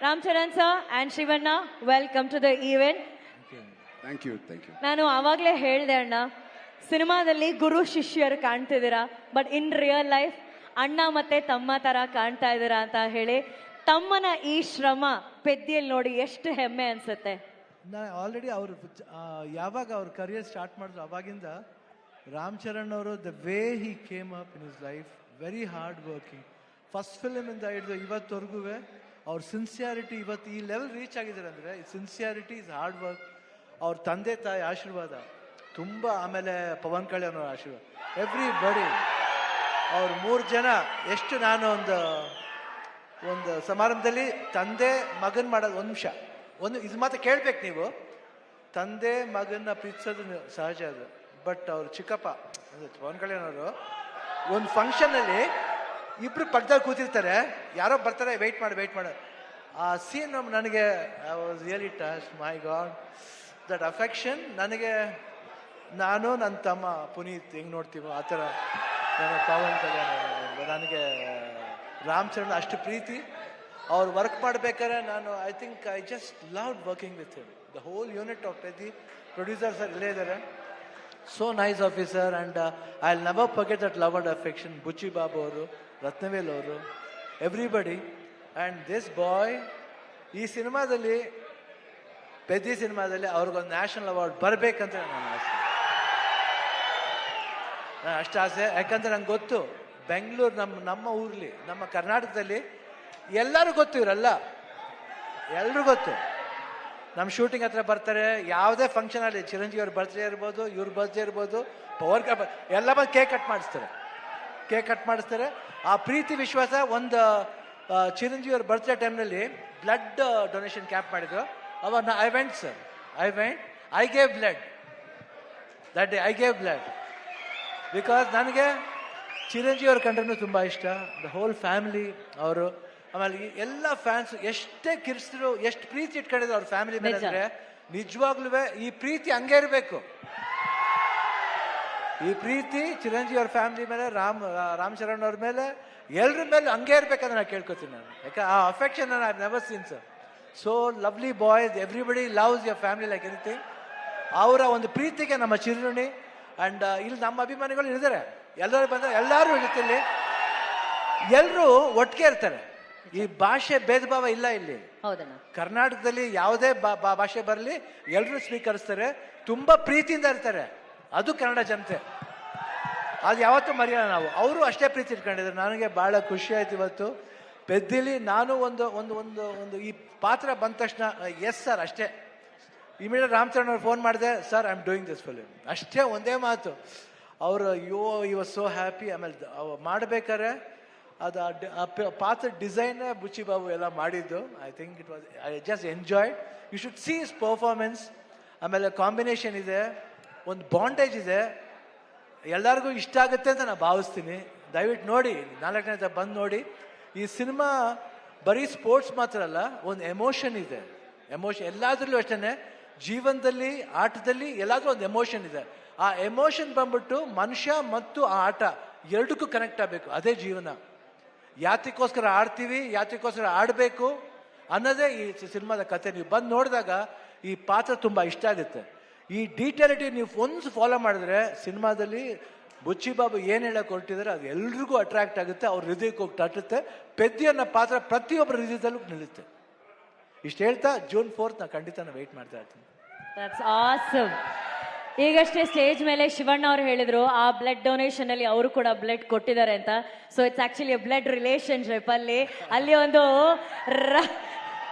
Ram Charan sir and Shivanna, welcome to the event. Thank you. ನಾನು ಆವಾಗಲೇ ಹೇಳಿದೆ ಅಣ್ಣ, ಸಿನಿಮಾದಲ್ಲಿ ಗುರು ಶಿಷ್ಯರು ಕಾಣ್ತಿದ್ದೀರಾ, ಬಟ್ ಇನ್ ರಿಯಲ್ ಲೈಫ್ ಅಣ್ಣ ಮತ್ತೆ ತಮ್ಮ ಥರ ಕಾಣ್ತಾ ಇದ್ದೀರಾ ಅಂತ ಹೇಳಿ, ತಮ್ಮನ ಈ ಶ್ರಮ ಪೆದ್ದಿಯಲ್ಲಿ ನೋಡಿ ಎಷ್ಟು ಹೆಮ್ಮೆ ಅನ್ಸುತ್ತೆ. ನಾ ಆಲ್ರೆಡಿ ಅವರು ಯಾವಾಗ ಅವ್ರ ಕರಿಯರ್ ಸ್ಟಾರ್ಟ್ ಮಾಡಿದ್ರು ಅವಾಗಿಂದ ರಾಮ್ ಅವರು the way he came up in his life, very hard working. First ಫಿಲ್ಮಿಂದ ಹಿಡಿದು ಇವತ್ತವರೆಗೂ ಅವ್ರ ಸಿನ್ಸಿಯಾರಿಟಿ ಇವತ್ತು ಈ ಲೆವೆಲ್ ರೀಚ್ ಆಗಿದ್ದಾರೆ ಅಂದರೆ ಸಿನ್ಸಿಯಾರಿಟಿ ಇಸ್ ಹಾರ್ಡ್ ವರ್ಕ್. ಅವ್ರ ತಂದೆ ತಾಯಿ ಆಶೀರ್ವಾದ ತುಂಬ, ಆಮೇಲೆ ಪವನ್ ಕಲ್ಯಾಣ್ ಅವ್ರ ಆಶೀರ್ವಾದ, ಎವ್ರಿ ಬಡಿ. ಅವ್ರು 3 ಜನ ಎಷ್ಟು, ನಾನು ಒಂದು ಸಮಾರಂಭದಲ್ಲಿ ತಂದೆ ಮಗನ್ ಮಾಡೋದು, ಒಂದು ನಿಮಿಷ ಇದು ಮಾತ್ರ ಕೇಳ್ಬೇಕು ನೀವು. ತಂದೆ ಮಗನ್ನ ಪ್ರೀತಿಸೋದು ಸಹಜ ಅದು, ಬಟ್ ಅವ್ರು ಚಿಕ್ಕಪ್ಪ ಪವನ್ ಕಲ್ಯಾಣ್ ಅವರು ಒಂದು ಫಂಕ್ಷನಲ್ಲಿ ಇಬ್ರು ಪಕ್ಕದಲ್ಲಿ ಕೂತಿರ್ತಾರೆ, ಯಾರೋ ಬರ್ತಾರೆ, ವೆಯ್ಟ್ ಮಾಡು. ಆ ಸೀನ್ ನನಗೆ I was really touch. My god, that affection ನನಗೆ, ನಾನು ನನ್ನ ತಮ್ಮ ಪುನೀತ್ ಹೆಂಗೆ ನೋಡ್ತೀವೋ ಆ ಥರ ನನ್ನ ಪವನ್ ಕಲ್ಯಾಣ್ ನನಗೆ ರಾಮಚರಣ್ ಅಷ್ಟು ಪ್ರೀತಿ. ಅವ್ರು ವರ್ಕ್ ಮಾಡ್ಬೇಕಾದ್ರೆ ನಾನು I just love working with him. The whole unit of Peddi producers ಇಲ್ಲೇ ಇದ್ದಾರೆ. So nice officer, and I'll never forget that love and affection. Buchi Babu ಅವರು, ರತ್ನವೇಲ್ ಅವರು, ಎವ್ರಿಬಡಿ. ಆ್ಯಂಡ್ ದಿಸ್ ಬಾಯ್ ಈ ಸಿನಿಮಾದಲ್ಲಿ, ಪೆದ್ದಿ ಸಿನಿಮಾದಲ್ಲಿ ಅವ್ರಿಗೊಂದು ನ್ಯಾಷನಲ್ ಅವಾರ್ಡ್ ಬರಬೇಕಂತ ನನ್ನ ಆಸೆ. ಅಷ್ಟು ಆಸೆ, ಯಾಕಂದ್ರೆ ನಂಗೆ ಗೊತ್ತು ಬೆಂಗಳೂರು ನಮ್ಮ ಊರ್ಲಿ, ನಮ್ಮ ಕರ್ನಾಟಕದಲ್ಲಿ ಎಲ್ಲರೂ ಗೊತ್ತು, ಇವರೆಲ್ಲ ಎಲ್ರಿಗೂ ಗೊತ್ತು. ನಮ್ಮ ಶೂಟಿಂಗ್ ಹತ್ರ ಬರ್ತಾರೆ, ಯಾವುದೇ ಫಂಕ್ಷನ್ ಅಲ್ಲಿ, ಚಿರಂಜೀವಿ ಅವ್ರ ಬರ್ತ್ಡೇ ಇರ್ಬೋದು, ಇವ್ರ ಬರ್ತ್ಡೇ ಇರ್ಬೋದು, ಪವರ್ ಎಲ್ಲ ಬಂದು ಕೇಕ್ ಕಟ್ ಮಾಡಿಸ್ತಾರೆ. ಆ ಪ್ರೀತಿ ವಿಶ್ವಾಸ. ಒಂದು ಚಿರಂಜೀವಿ ಅವ್ರ ಬರ್ತ್ಡೇ ಟೈಮ್ನಲ್ಲಿ ಬ್ಲಡ್ ಡೊನೇಷನ್ ಕ್ಯಾಂಪ್ ಮಾಡಿದ್ರು. ಅವಾಗ I went I gave blood that day. I gave blood because ನನಗೆ ಚಿರಂಜೀವಿ ಅವ್ರ ಕಂಡ್ರೂ ತುಂಬ ಇಷ್ಟ, ದ ಹೋಲ್ ಫ್ಯಾಮಿಲಿ ಅವರು. ಆಮೇಲೆ ಎಲ್ಲ ಫ್ಯಾನ್ಸ್ ಎಷ್ಟೇ ಕಿರ್ಸಿದ್ರು, ಎಷ್ಟು ಪ್ರೀತಿ ಇಟ್ಕೊಂಡಿದ್ರು ಅವ್ರ ಫ್ಯಾಮಿಲಿ ಮೇಲೆ ಅಂದ್ರೆ, ನಿಜವಾಗ್ಲೂ ಈ ಪ್ರೀತಿ ಹಂಗೆ ಇರಬೇಕು. ಈ ಪ್ರೀತಿ ಚಿರಂಜೀವಿ ಅವ್ರ ಫ್ಯಾಮಿಲಿ ಮೇಲೆ, ರಾಮಚರಣ್ ಅವ್ರ ಮೇಲೆ, ಎಲ್ರ ಮೇಲೆ ಹಂಗೆ ಇರ್ಬೇಕಂದ್ರೆ ನಾನು ಕೇಳ್ಕೊತೀನಿ ನಾನು. ಯಾಕೆ ಆ affection I have never seen sir. So lovely boys, everybody loves your family like anything. ಅವರ ಒಂದು ಪ್ರೀತಿಗೆ ನಮ್ಮ ಚಿರುಣಿ. ಅಂಡ್ ಇಲ್ಲಿ ನಮ್ಮ ಅಭಿಮಾನಿಗಳು ಇದ್ದಾರೆ, ಎಲ್ಲರೂ ಬಂದರೆ ಎಲ್ಲರೂ ಇರುತ್ತೆ ಇಲ್ಲಿ, ಎಲ್ಲರೂ ಒಟ್ಟಿಗೆ ಇರ್ತಾರೆ. ಈ ಭಾಷೆ ಭೇದ ಭಾವ ಇಲ್ಲ ಇಲ್ಲಿ. ಕರ್ನಾಟಕದಲ್ಲಿ ಯಾವುದೇ ಭಾಷೆ ಬರಲಿ ಎಲ್ಲರೂ ಸ್ವೀಕರಿಸ್ತಾರೆ, ತುಂಬಾ ಪ್ರೀತಿಯಿಂದ ಇರ್ತಾರೆ. ಅದು ಕನ್ನಡ ಜನತೆ, ಅದು ಯಾವತ್ತೂ ಮರೆಯೋಣ ನಾವು. ಅವರು ಅಷ್ಟೇ ಪ್ರೀತಿ ಇಟ್ಕೊಂಡಿದ್ದಾರೆ. ನನಗೆ ಬಹಳ ಖುಷಿ ಆಯ್ತು ಇವತ್ತು ಪೆದ್ದಿಲಿ. ನಾನು ಒಂದು ಈ ಪಾತ್ರ ಬಂದ ತಕ್ಷಣ ಎಸ್ ಸರ್ ಅಷ್ಟೇ. ಇಮಿಡಿಯೇಟ್ ರಾಮಚರಣ್ ಅವ್ರು ಫೋನ್ ಮಾಡಿದೆ, sir I am doing this film, ಅಷ್ಟೇ ಒಂದೇ ಮಾತು. ಅವರು ಯು ವಾಸ್ ಸೋ ಹ್ಯಾಪಿ. ಆಮೇಲೆ ಮಾಡ್ಬೇಕಾರೆ ಅದು ಪಾತ್ರ ಡಿಸೈನ್ ಬುಚ್ಚಿ ಬಾಬು ಎಲ್ಲ ಮಾಡಿದ್ದು. I think it was, I just enjoy. You should see his performance. ಆಮೇಲೆ ಕಾಂಬಿನೇಷನ್ ಇದೆ, ಒಂದು ಬಾಂಡೇಜ್ ಇದೆ, ಎಲ್ಲರಿಗೂ ಇಷ್ಟ ಆಗುತ್ತೆ ಅಂತ ನಾನು ಭಾವಿಸ್ತೀನಿ. ದಯವಿಟ್ಟು ನೋಡಿ, 4ನೇ ದಿನ ಬಂದು ನೋಡಿ. ಈ ಸಿನಿಮಾ ಬರೀ ಸ್ಪೋರ್ಟ್ಸ್ ಮಾತ್ರ ಅಲ್ಲ, ಒಂದು ಎಮೋಷನ್ ಇದೆ. ಎಮೋಷನ್ ಎಲ್ಲಾದ್ರಲ್ಲೂ ಅಷ್ಟೇ, ಜೀವನದಲ್ಲಿ, ಆಟದಲ್ಲಿ ಎಲ್ಲಾದ್ರೂ ಒಂದು ಎಮೋಷನ್ ಇದೆ. ಆ ಎಮೋಷನ್ ಬಂದ್ಬಿಟ್ಟು ಮನುಷ್ಯ ಮತ್ತು ಆ ಆಟ ಎರಡಕ್ಕೂ ಕನೆಕ್ಟ್ ಆಗಬೇಕು. ಅದೇ ಜೀವನ. ಯಾತಕ್ಕೋಸ್ಕರ ಆಡ್ತೀವಿ, ಯಾತಕ್ಕೋಸ್ಕರ ಆಡಬೇಕು ಅನ್ನೋದೇ ಈ ಸಿನಿಮಾದ ಕತೆ. ನೀವು ಬಂದು ನೋಡಿದಾಗ ಈ ಪಾತ್ರ ತುಂಬ ಇಷ್ಟ ಆಗುತ್ತೆ. ಈ ಡೀಟೇಲಿಟಿ ನೀವು ಒಂದು ಫಾಲೋ ಮಾಡಿದ್ರೆ ಸಿನಿಮಾದಲ್ಲಿ ಬುಚ್ಚಿ ಬಾಬು ಏನು ಹೇಳಕ್ಕೆ ಹೊರಟಿದ್ದಾರೆ ಅದು ಎಲ್ರಿಗೂ ಅಟ್ರಾಕ್ಟ್ ಆಗುತ್ತೆ, ಅವ್ರ ಹೃದಯಕ್ಕೆ ಹೋಗಿ ತಟ್ಟುತ್ತೆ. ಪೆದ್ದಿ ಅನ್ನೋ ಪಾತ್ರ ಪ್ರತಿಯೊಬ್ಬರ ಹೃದಯದಲ್ಲೂ ನಿಲ್ಲುತ್ತೆ. ಇಷ್ಟು ಹೇಳ್ತಾ ಜೂನ್ 4 ನಾನು ಖಂಡಿತ ವೆಯ್ಟ್ ಮಾಡ್ತಾ ಇರ್ತೀನಿ. That's awesome. ಈಗಷ್ಟೇ ಸ್ಟೇಜ್ ಮೇಲೆ ಶಿವಣ್ಣ ಅವರು ಹೇಳಿದ್ರು ಆ ಬ್ಲಡ್ ಡೊನೇಷನ್ ಅಲ್ಲಿ ಅವರು ಕೂಡ ಬ್ಲಡ್ ಕೊಟ್ಟಿದ್ದಾರೆ ಅಂತ. So it's actually blood relationship. ಅಲ್ಲಿ ಒಂದು